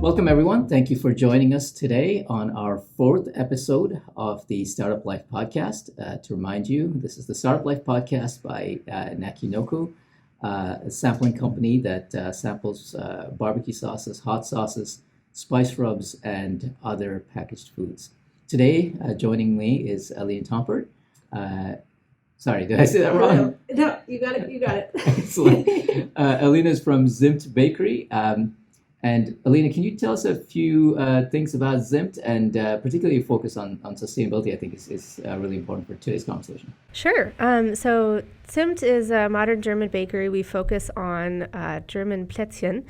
Welcome, everyone. Thank you for joining us today on our fourth episode of the Startup Life Podcast. To remind you, this is the Startup Life Podcast by Nakinoku, a sampling company that samples barbecue sauces, hot sauces, spice rubs, and other packaged foods. Today, joining me is Alina Tompert. Sorry, did I say that wrong? No, you got it. You got it. Excellent. Alina is from Zimt Bakery. And Alina, can you tell us a few things about Zimt, and particularly focus on sustainability? I think is really important for today's conversation. Sure. So Zimt is a modern German bakery. We focus on German Plätzchen,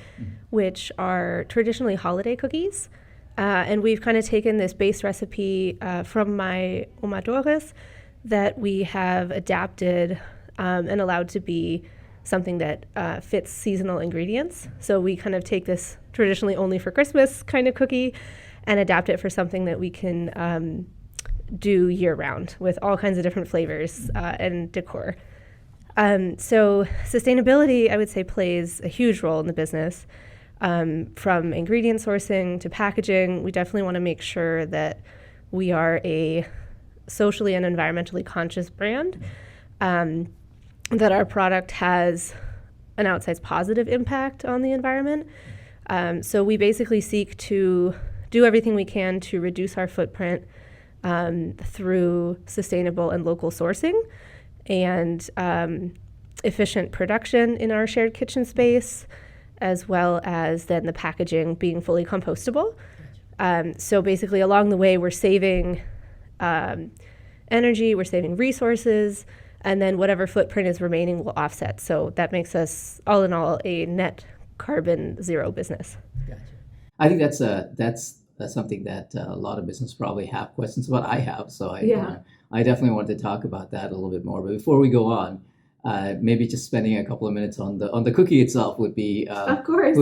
which are traditionally holiday cookies. And we've kind of taken this base recipe from my Oma Doris that we have adapted and allowed to be something that fits seasonal ingredients. So we kind of take this traditionally only for Christmas kind of cookie and adapt it for something that we can do year round with all kinds of different flavors and decor. So sustainability, I would say, plays a huge role in the business. From ingredient sourcing to packaging, we definitely want to make sure that we are a socially and environmentally conscious brand. That our product has an outsized positive impact on the environment. So we basically seek to do everything we can to reduce our footprint through sustainable and local sourcing and efficient production in our shared kitchen space, as well as then the packaging being fully compostable. So basically along the way, we're saving energy, we're saving resources, and then whatever footprint is remaining will offset. So that makes us, all in all, a net carbon zero business. Gotcha. I think that's something that a lot of business probably have questions about. I have, so I definitely want to talk about that a little bit more. But before we go on, maybe just spending a couple of minutes on the cookie itself would be of course,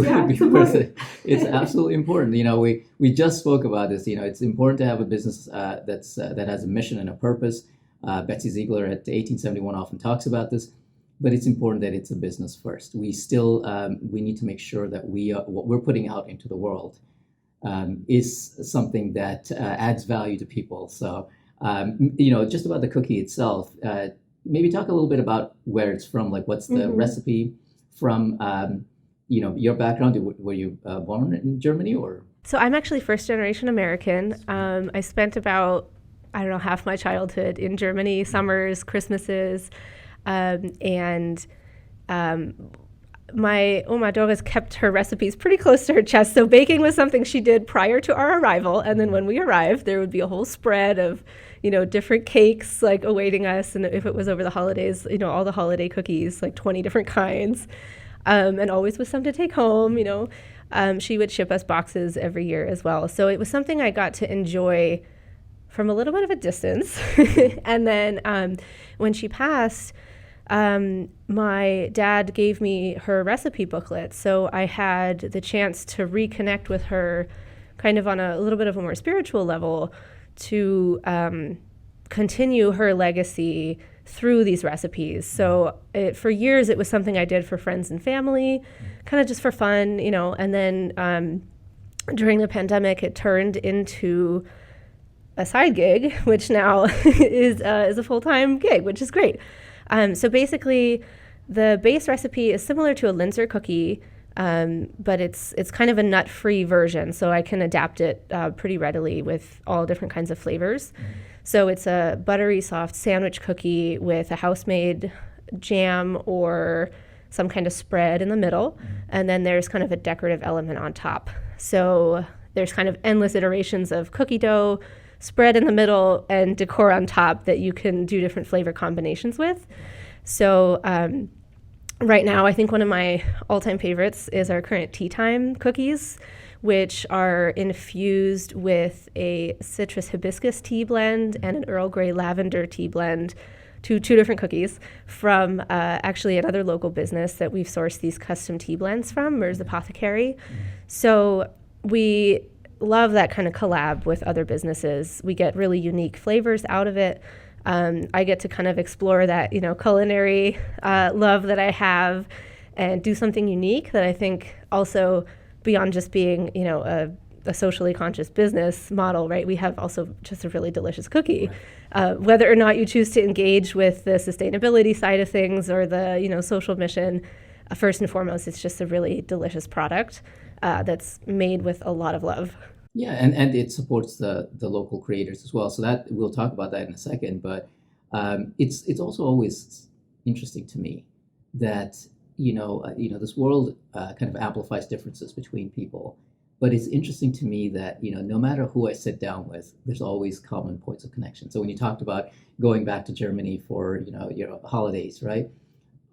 it's absolutely important. You know, we just spoke about this. You know, it's important to have a business that has a mission and a purpose. Betsy Ziegler at 1871 often talks about this, but it's important that it's a business first. We still we need to make sure that what we're putting out into the world is something that adds value to people. So just about the cookie itself. Maybe talk a little bit about where it's from. Like, what's the recipe from? Your background. Were you born in Germany or? So I'm actually first generation American. I spent about half my childhood in Germany, summers, Christmases, and my Oma Doris kept her recipes pretty close to her chest. So baking was something she did prior to our arrival, and then when we arrived, there would be a whole spread of, different cakes like awaiting us, and if it was over the holidays, all the holiday cookies, like 20 different kinds, and always with some to take home. She would ship us boxes every year as well. So it was something I got to enjoy from a little bit of a distance. And then when she passed, my dad gave me her recipe booklet. So I had the chance to reconnect with her kind of on a little bit of a more spiritual level to continue her legacy through these recipes. So for years, it was something I did for friends and family, kind of just for fun, and then during the pandemic, it turned into a side gig, which now is a full-time gig, which is great. So basically, the base recipe is similar to a Linzer cookie, but it's kind of a nut-free version, so I can adapt it pretty readily with all different kinds of flavors. So it's a buttery, soft sandwich cookie with a house-made jam or some kind of spread in the middle, and then there's kind of a decorative element on top. So there's kind of endless iterations of cookie dough, spread in the middle, and decor on top that you can do different flavor combinations with. So right now, I think one of my all-time favorites is our current tea time cookies, which are infused with a citrus hibiscus tea blend and an Earl Grey lavender tea blend, two different cookies from actually another local business that we've sourced these custom tea blends from, Mer's Apothecary. So we love that kind of collab with other businesses. We get really unique flavors out of it. I get to kind of explore that, culinary love that I have and do something unique that I think also beyond just being, a socially conscious business model, right? We have also just a really delicious cookie. Whether or not you choose to engage with the sustainability side of things or the, social mission, first and foremost, it's just a really delicious product that's made with a lot of love. Yeah, and it supports the local creators as well. So that we'll talk about that in a second. But it's also always interesting to me that this world kind of amplifies differences between people. But it's interesting to me that no matter who I sit down with, there's always common points of connection. So when you talked about going back to Germany for your holidays, right?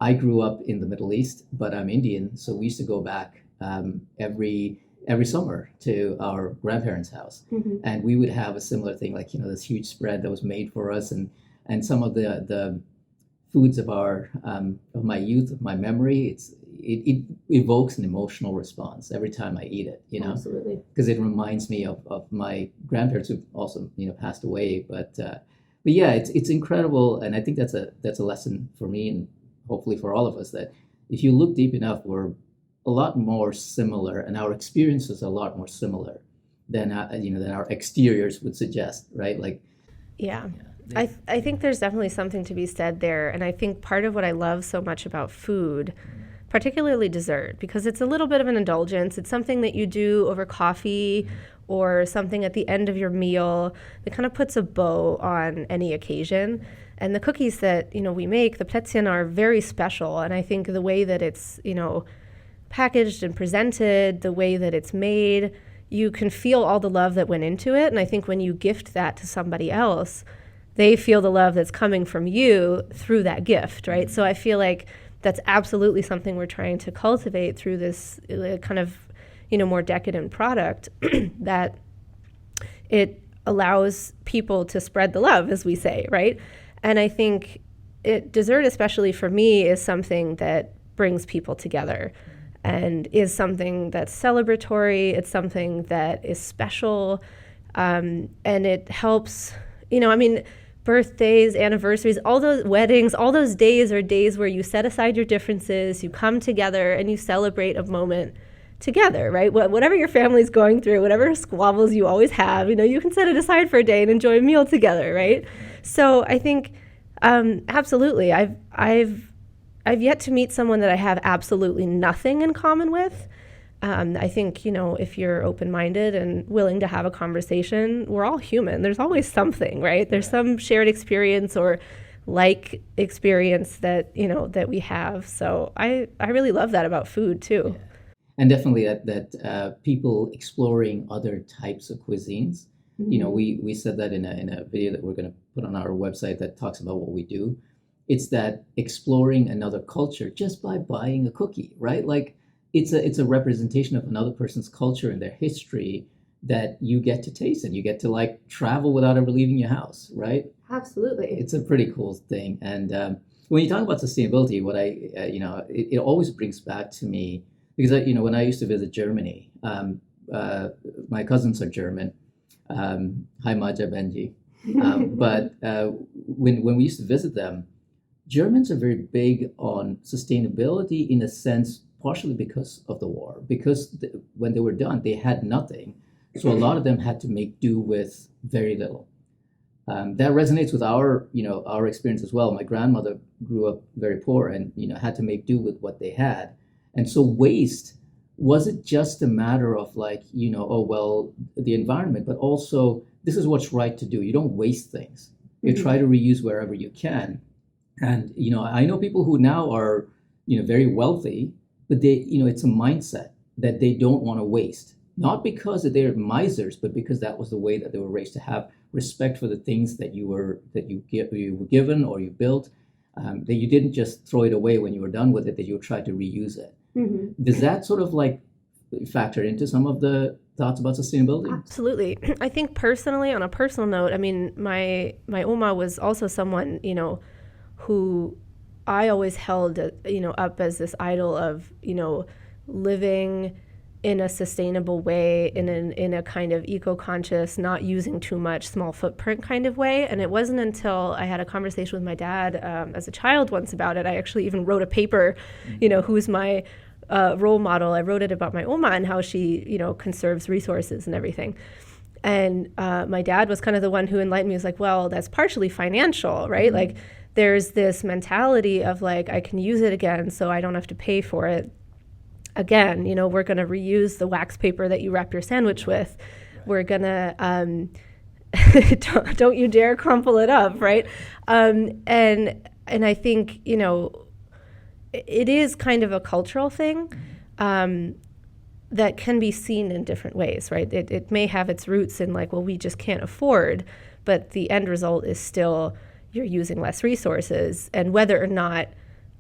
I grew up in the Middle East, but I'm Indian, so we used to go back every summer to our grandparents' house, and we would have a similar thing, like this huge spread that was made for us, and some of the foods of my youth, of my memory. It evokes an emotional response every time I eat it, Absolutely. because it reminds me of my grandparents who also passed away. But yeah, it's incredible, and I think that's a lesson for me and hopefully for all of us, that if you look deep enough, we're a lot more similar, and our experiences are a lot more similar than our exteriors would suggest, right? Like, yeah. I think there's definitely something to be said there, and I think part of what I love so much about food, particularly dessert, because it's a little bit of an indulgence. It's something that you do over coffee or something at the end of your meal that kind of puts a bow on any occasion. And the cookies that we make, the plätzchen, are very special, and I think the way that it's packaged and presented, the way that it's made, you can feel all the love that went into it. And I think when you gift that to somebody else, they feel the love that's coming from you through that gift, right? So I feel like that's absolutely something we're trying to cultivate through this kind of, more decadent product, that it allows people to spread the love, as we say, right? And I think dessert, especially for me, is something that brings people together and is something that's celebratory. It's something that is special, and it helps, birthdays, anniversaries, all those weddings, all those days are days where you set aside your differences, you come together and you celebrate a moment together, right? Whatever your family's going through, whatever squabbles you always have, you can set it aside for a day and enjoy a meal together, right? So I think absolutely, I've yet to meet someone that I have absolutely nothing in common with. I think, if you're open-minded and willing to have a conversation, we're all human. There's always something, right? There's some shared experience or like experience that, that we have. So I really love that about food too. Yeah. And definitely that people exploring other types of cuisines. We said that in a video that we're going to put on our website that talks about what we do. It's that exploring another culture just by buying a cookie, right? Like, it's a representation of another person's culture and their history that you get to taste, and you get to travel without ever leaving your house, right? Absolutely. It's a pretty cool thing. And when you talk about sustainability, what it always brings back to me, because when I used to visit Germany, my cousins are German. Hi Maja, Benji. But when we used to visit them, Germans are very big on sustainability, in a sense, partially because of the war, because when they were done, they had nothing. So a lot of them had to make do with very little. That resonates with our experience as well. My grandmother grew up very poor and, had to make do with what they had. And so waste wasn't just a matter of the environment, but also this is what's right to do. You don't waste things. You try to reuse wherever you can. And, I know people who now are, very wealthy, but they, it's a mindset that they don't want to waste. Not because that they're misers, but because that was the way that they were raised, to have respect for the things that you were given or you built, that you didn't just throw it away when you were done with it, that you would try to reuse it. Does that sort of factor into some of the thoughts about sustainability? Absolutely. I think personally, on a personal note, my Oma was also someone, who I always held, up as this idol of, living in a sustainable way, in a kind of eco-conscious, not using too much, small footprint kind of way. And it wasn't until I had a conversation with my dad as a child once about it. I actually even wrote a paper, who's my role model. I wrote it about my Oma and how she, conserves resources and everything. And my dad was kind of the one who enlightened me. He was like, well, that's partially financial, right? Mm-hmm. Like there's this mentality of like, I can use it again, so I don't have to pay for it again. We're going to reuse the wax paper that you wrap your sandwich with. We're going to, don't you dare crumple it up, right? And I think, it is kind of a cultural thing that can be seen in different ways, right? It may have its roots in like, well, we just can't afford, but the end result is still you're using less resources. And whether or not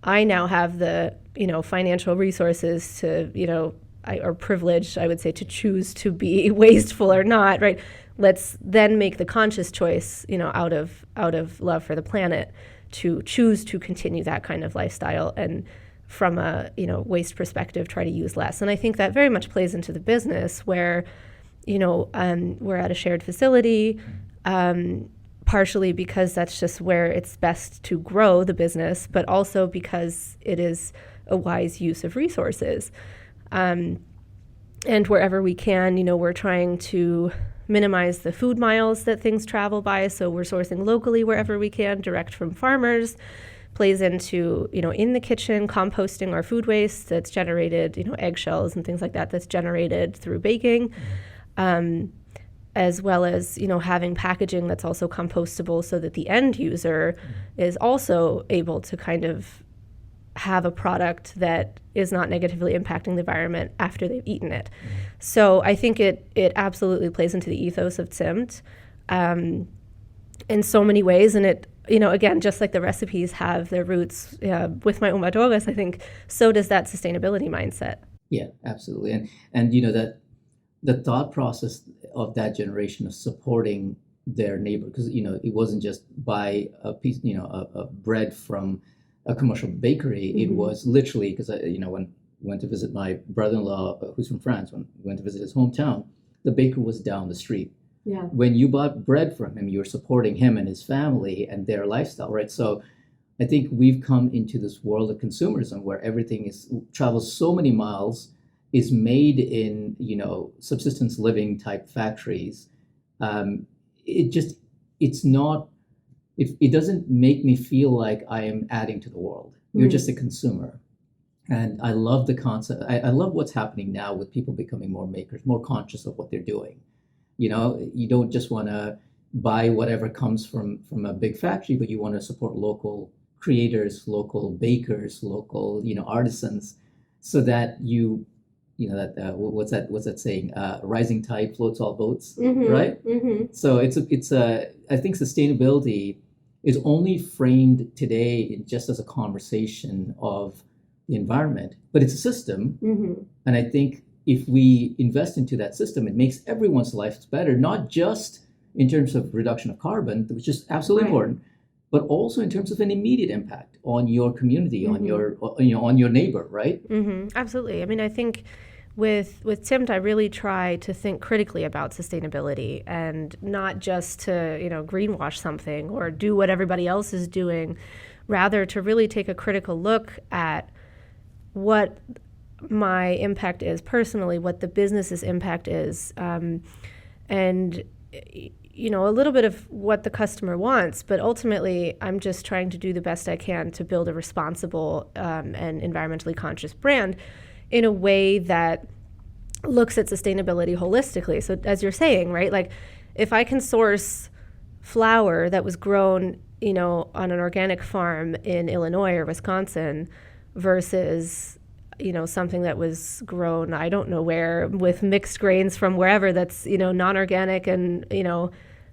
I now have the, financial resources to, or privileged, I would say, to choose to be wasteful or not, right? Let's then make the conscious choice, out of love for the planet to choose to continue that kind of lifestyle and from a, waste perspective, try to use less. And I think that very much plays into the business where, we're at a shared facility, partially because that's just where it's best to grow the business, but also because it is a wise use of resources. And wherever we can, we're trying to minimize the food miles that things travel by. So we're sourcing locally wherever we can, direct from farmers. Plays into, in the kitchen, composting our food waste that's generated, eggshells and things like that, that's generated through baking, as well as, having packaging that's also compostable so that the end user is also able to kind of have a product that is not negatively impacting the environment after they've eaten it. So I think it absolutely plays into the ethos of Zimt in so many ways. And it, again, just like the recipes have their roots with my Oma Doris, I think so does that sustainability mindset. Yeah, absolutely. And that the thought process of that generation of supporting their neighbor, because, it wasn't just buy a piece, of bread from a commercial bakery. Mm-hmm. It was literally, because when I went to visit my brother-in-law, who's from France, when I went to visit his hometown, the baker was down the street. Yeah. When you bought bread from him, you're supporting him and his family and their lifestyle, right? So I think we've come into this world of consumerism where everything travels so many miles, is made in, subsistence living type factories. It doesn't make me feel like I am adding to the world. You're just a consumer. And I love the concept. I love what's happening now with people becoming more makers, more conscious of what they're doing. You don't just want to buy whatever comes from a big factory, but you want to support local creators, local bakers, local, artisans, so that what's that saying? Rising tide floats all boats, mm-hmm, right? Mm-hmm. So I think sustainability is only framed today just as a conversation of the environment, but it's a system, mm-hmm, and I think if we invest into that system, it makes everyone's lives better, not just in terms of reduction of carbon, which is absolutely important, but also in terms of an immediate impact on your community, mm-hmm, on your neighbor, right? Mm-hmm. Absolutely. I mean, I think with Zimt, I really try to think critically about sustainability and not just to, greenwash something or do what everybody else is doing, rather to really take a critical look at what my impact is personally, what the business's impact is, and a little bit of what the customer wants, but ultimately I'm just trying to do the best I can to build a responsible and environmentally conscious brand in a way that looks at sustainability holistically. So as you're saying, right, like if I can source flour that was grown, on an organic farm in Illinois or Wisconsin versus something that was grown, I don't know where, with mixed grains from wherever that's, non-organic and,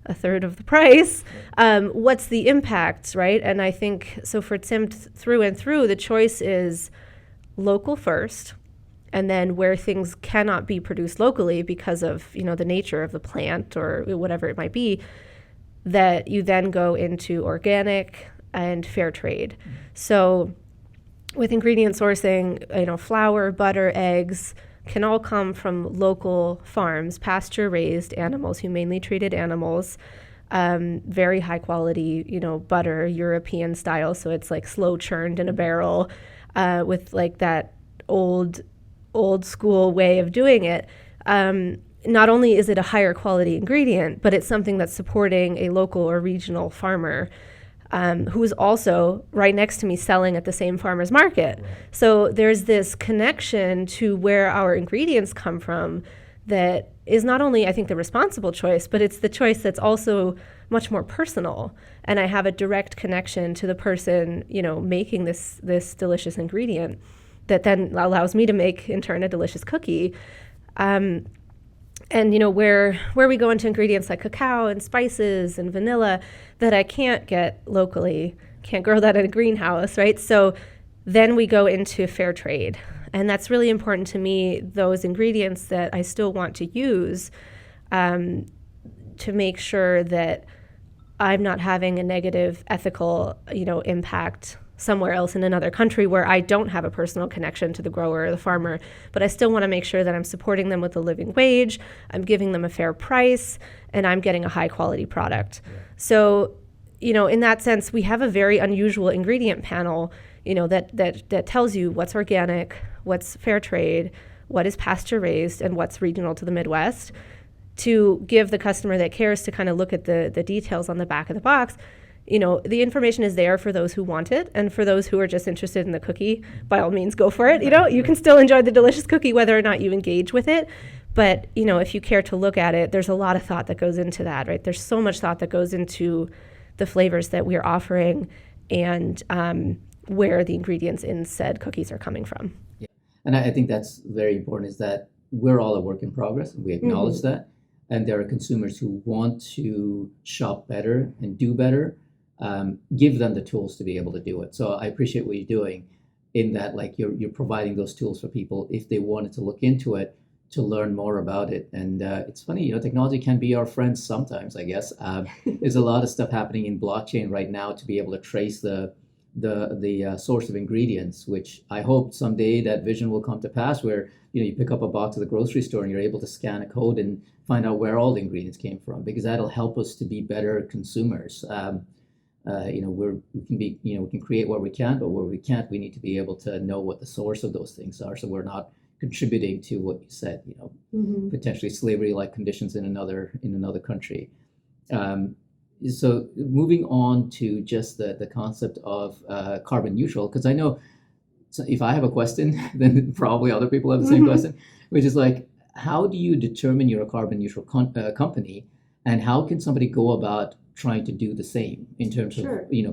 a third of the price, what's the impact, right? And I think, so for Zimt through and through, the choice is local first, and then where things cannot be produced locally because of, the nature of the plant or whatever it might be, that you then go into organic and fair trade. Mm-hmm. So with ingredient sourcing, flour, butter, eggs can all come from local farms, pasture-raised animals, humanely treated animals, very high quality, butter, European style. So it's like slow churned in a barrel with like that old school way of doing it, not only is it a higher quality ingredient, but it's something that's supporting a local or regional farmer who is also right next to me selling at the same farmer's market. Right. So there's this connection to where our ingredients come from that is not only, I think, the responsible choice, but it's the choice that's also much more personal. And I have a direct connection to the person, making this delicious ingredient that then allows me to make, in turn, a delicious cookie. And where we go into ingredients like cacao and spices and vanilla that I can't get locally, can't grow that in a greenhouse, right? So then we go into fair trade. And that's really important to me, those ingredients that I still want to use to make sure that I'm not having a negative ethical, impact somewhere else in another country where I don't have a personal connection to the grower or the farmer, but I still want to make sure that I'm supporting them with a living wage, I'm giving them a fair price, and I'm getting a high quality product. Yeah. So, in that sense, we have a very unusual ingredient panel, that tells you what's organic, what's fair trade, what is pasture raised, and what's regional to the Midwest, to give the customer that cares to kind of look at the details on the back of the box. The information is there for those who want it, and for those who are just interested in the cookie, by all means, go for it. You can still enjoy the delicious cookie whether or not you engage with it. But, if you care to look at it, there's a lot of thought that goes into that, right? There's so much thought that goes into the flavors that we're offering and where the ingredients in said cookies are coming from. Yeah. And I think that's very important, is that we're all a work in progress, and we acknowledge that. And there are consumers who want to shop better and do better. Give them the tools to be able to do it. So I appreciate what you're doing in that, like, you're providing those tools for people if they wanted to look into it, to learn more about it. And it's funny, technology can be our friend sometimes, I guess. There's a lot of stuff happening in blockchain right now to be able to trace the source of ingredients, which I hope someday that vision will come to pass, where you pick up a box at the grocery store and you're able to scan a code and find out where all the ingredients came from, because that'll help us to be better consumers. We can create what we can, but where we can't, we need to be able to know what the source of those things are, so we're not contributing to what you said, potentially slavery-like conditions in another country. So moving on to just the concept of carbon neutral, because I know, so if I have a question, then probably other people have the same question, which is like, how do you determine you're a carbon neutral company, and how can somebody go about trying to do the same in terms of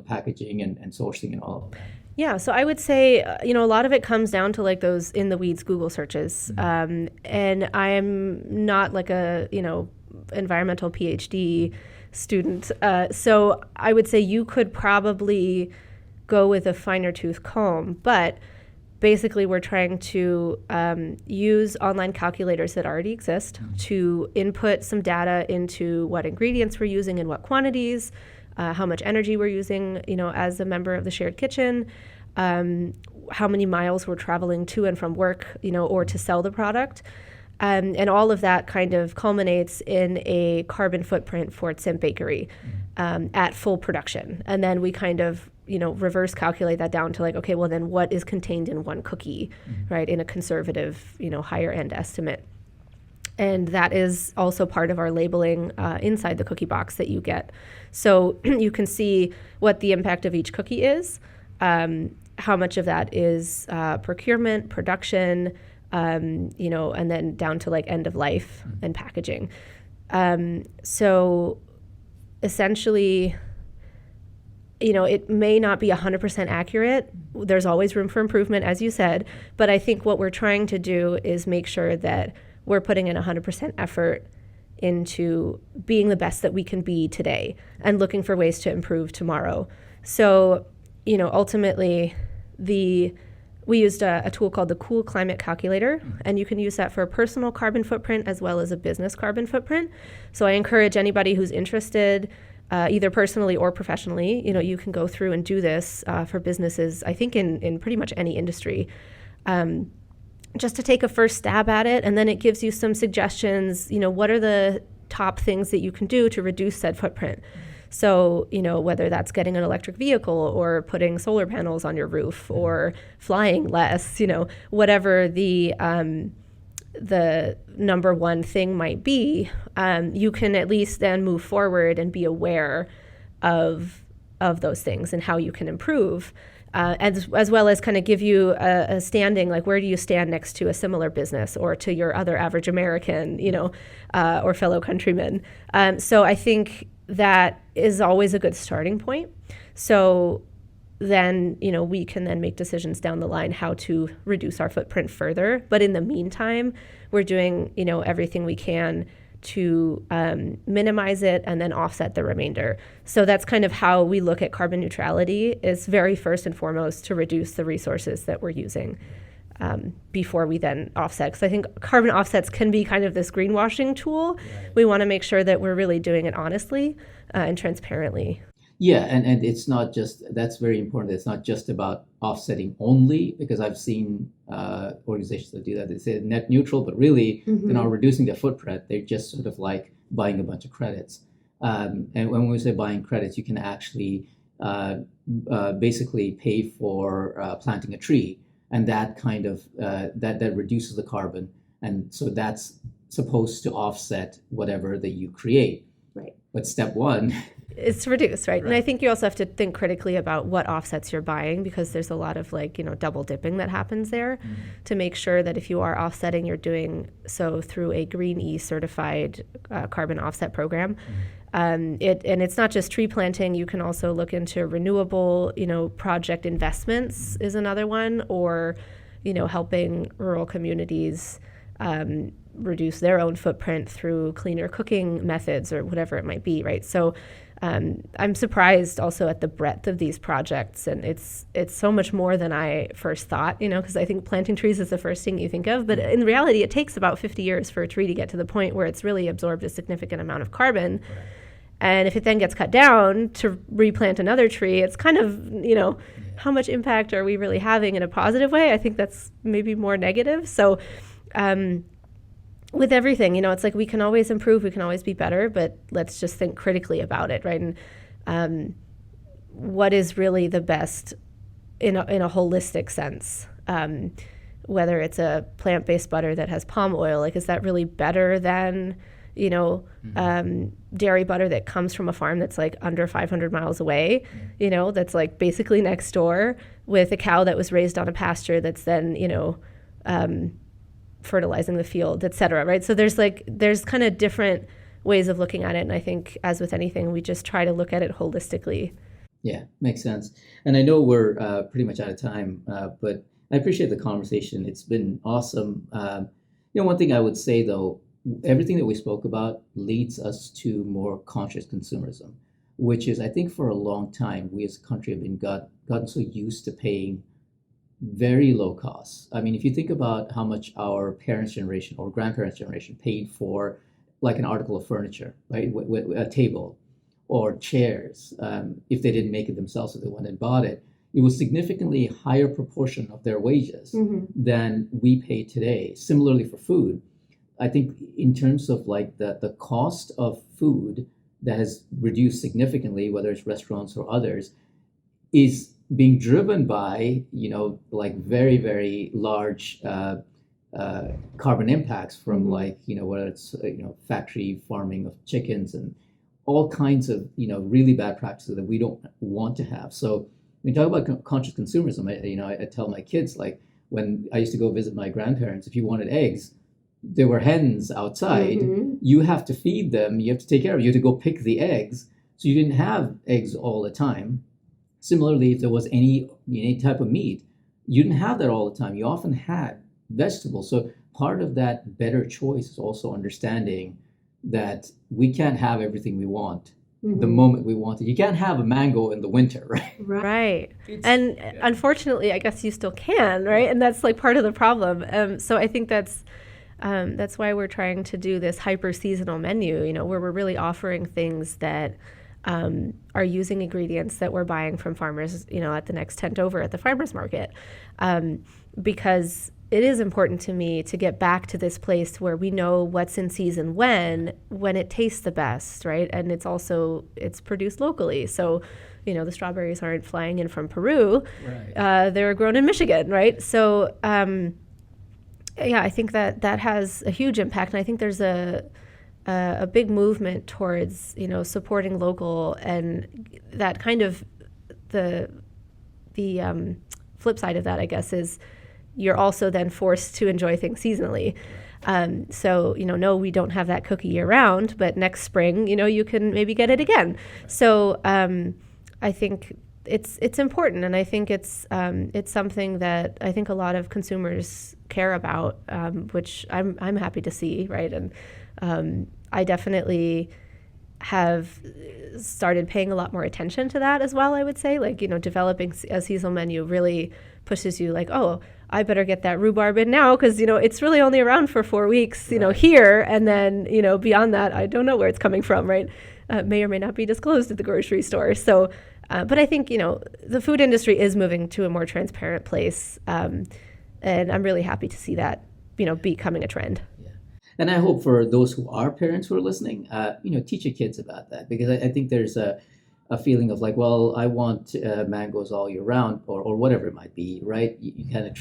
packaging and sourcing and all of that? Yeah, so I would say, a lot of it comes down to like those in the weeds Google searches. And I'm not like a, environmental PhD student. So I would say you could probably go with a finer tooth comb, but basically we're trying to use online calculators that already exist to input some data into what ingredients we're using in what quantities, how much energy we're using, as a member of the shared kitchen, how many miles we're traveling to and from work, or to sell the product. And all of that kind of culminates in a carbon footprint for Zimt Bakery at full production. And then we kind of, reverse calculate that down to like, okay, well then what is contained in one cookie, right, in a conservative, higher end estimate. And that is also part of our labeling inside the cookie box that you get. So you can see what the impact of each cookie is, how much of that is procurement, production, and then down to like end of life and packaging. So essentially, it may not be 100% accurate. There's always room for improvement, as you said. But I think what we're trying to do is make sure that we're putting in 100% effort into being the best that we can be today and looking for ways to improve tomorrow. So, ultimately, we used a tool called the Cool Climate Calculator, and you can use that for a personal carbon footprint as well as a business carbon footprint. So I encourage anybody who's interested, either personally or professionally, you can go through and do this for businesses, I think in pretty much any industry, just to take a first stab at it. And then it gives you some suggestions, what are the top things that you can do to reduce said footprint. So, whether that's getting an electric vehicle or putting solar panels on your roof or flying less, whatever the number one thing might be, you can at least then move forward and be aware of those things and how you can improve, as well as kind of give you a standing, like where do you stand next to a similar business or to your other average American, or fellow countrymen. So I think that is always a good starting point. So then, we can then make decisions down the line how to reduce our footprint further. But in the meantime, we're doing, everything we can to minimize it and then offset the remainder. So that's kind of how we look at carbon neutrality, is very first and foremost to reduce the resources that we're using before we then offset. Because I think carbon offsets can be kind of this greenwashing tool. Right. We want to make sure that we're really doing it honestly and transparently. Yeah, and it's not just, that's very important. It's not just about offsetting only, because I've seen organizations that do that. They say net neutral, but really they're not reducing their footprint. They're just sort of like buying a bunch of credits. And when we say buying credits, you can actually basically pay for planting a tree, and that kind of that reduces the carbon, and so that's supposed to offset whatever that you create. Right. But step one is to reduce, right? And I think you also have to think critically about what offsets you're buying, because there's a lot of double dipping that happens there, to make sure that if you are offsetting, you're doing so through a Green E certified carbon offset program. And it's not just tree planting. You can also look into renewable, project investments is another one, or, helping rural communities reduce their own footprint through cleaner cooking methods or whatever it might be, right? So I'm surprised also at the breadth of these projects, and it's so much more than I first thought, because I think planting trees is the first thing you think of, but in reality it takes about 50 years for a tree to get to the point where it's really absorbed a significant amount of carbon. Right. And if it then gets cut down to replant another tree, it's kind of, how much impact are we really having in a positive way? I think that's maybe more negative. So with everything, it's like we can always improve, we can always be better, but let's just think critically about it, right? And what is really the best in a holistic sense? Whether it's a plant-based butter that has palm oil, is that really better than, dairy butter that comes from a farm that's under 500 miles away, that's basically next door with a cow that was raised on a pasture that's then, fertilizing the field, et cetera, right? So there's kind of different ways of looking at it. And I think, as with anything, we just try to look at it holistically. Yeah, makes sense. And I know we're pretty much out of time, but I appreciate the conversation. It's been awesome. One thing I would say, though, everything that we spoke about leads us to more conscious consumerism, which is, I think, for a long time, we as a country have been gotten so used to paying very low costs. I mean, if you think about how much our parents' generation or grandparents' generation paid for an article of furniture, right? A table or chairs, if they didn't make it themselves, if they went and bought it, it was significantly higher proportion of their wages than we pay today. Similarly for food, I think in terms of the cost of food that has reduced significantly, whether it's restaurants or others, is being driven by, very, very large carbon impacts from whether it's, factory farming of chickens and all kinds of, really bad practices that we don't want to have. So when you talk about conscious consumerism, I tell my kids, when I used to go visit my grandparents, if you wanted eggs, there were hens outside. You have to feed them. You have to take care of it. You have to go pick the eggs. So you didn't have eggs all the time. Similarly, if there was any type of meat, you didn't have that all the time. You often had vegetables. So part of that better choice is also understanding that we can't have everything we want the moment we want it. You can't have a mango in the winter, right? Right. And unfortunately, I guess you still can, right? And that's part of the problem. So I think that's why we're trying to do this hyper-seasonal menu, where we're really offering things that are using ingredients that we're buying from farmers, at the next tent over at the farmers market, because is important to me to get back to this place where we know what's in season when it tastes the best, right? And it's produced locally. So, the strawberries aren't flying in from Peru. Right. They're grown in Michigan, right? So, I think that has a huge impact. And I think there's a big movement towards, supporting local, and that kind of the flip side of that, I guess, is you're also then forced to enjoy things seasonally. So, no, we don't have that cookie year round, but next spring, you can maybe get it again. So I think it's important, and I think it's something that I think a lot of consumers care about, which I'm happy to see, right? And I definitely have started paying a lot more attention to that as well, I would say. Like, developing a seasonal menu really pushes you like, oh, I better get that rhubarb in now because, it's really only around for 4 weeks, Right. here. And then, beyond that, I don't know where it's coming from, right? May or may not be disclosed at the grocery store. So, but I think, the food industry is moving to a more transparent place. And I'm really happy to see that, becoming a trend. Yeah. And I hope for those who are parents who are listening, teach your kids about that, because I think there's a feeling of like, well, I want mangoes all year round, or whatever it might be, right? You kind of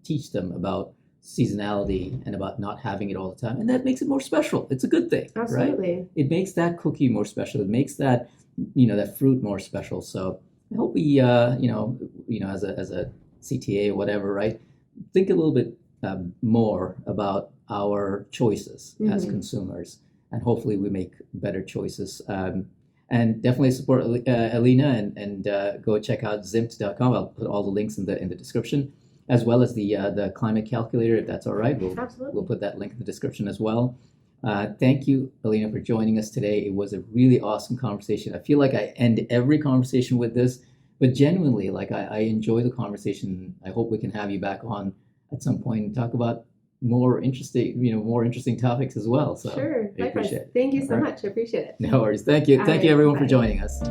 teach them about seasonality and about not having it all the time, and that makes it more special. It's a good thing, Absolutely. right? It makes that cookie more special. It makes that that fruit more special. So I hope we, as a CTA or whatever, right, think a little bit more about our choices as consumers, and hopefully we make better choices. And definitely support Alina, and go check out Zimt.com. I'll put all the links in the description, as well as the climate calculator, if that's all right. We'll put that link in the description as well. Thank you, Alina, for joining us today. It was a really awesome conversation. I feel like I end every conversation with this, but genuinely, like I enjoy the conversation. I hope we can have you back on at some point and talk about more interesting topics as well. So Sure. I appreciate it. Thank you so All right. much. I appreciate it. No worries. Thank you. All Thank you, right. everyone, for Bye. joining us.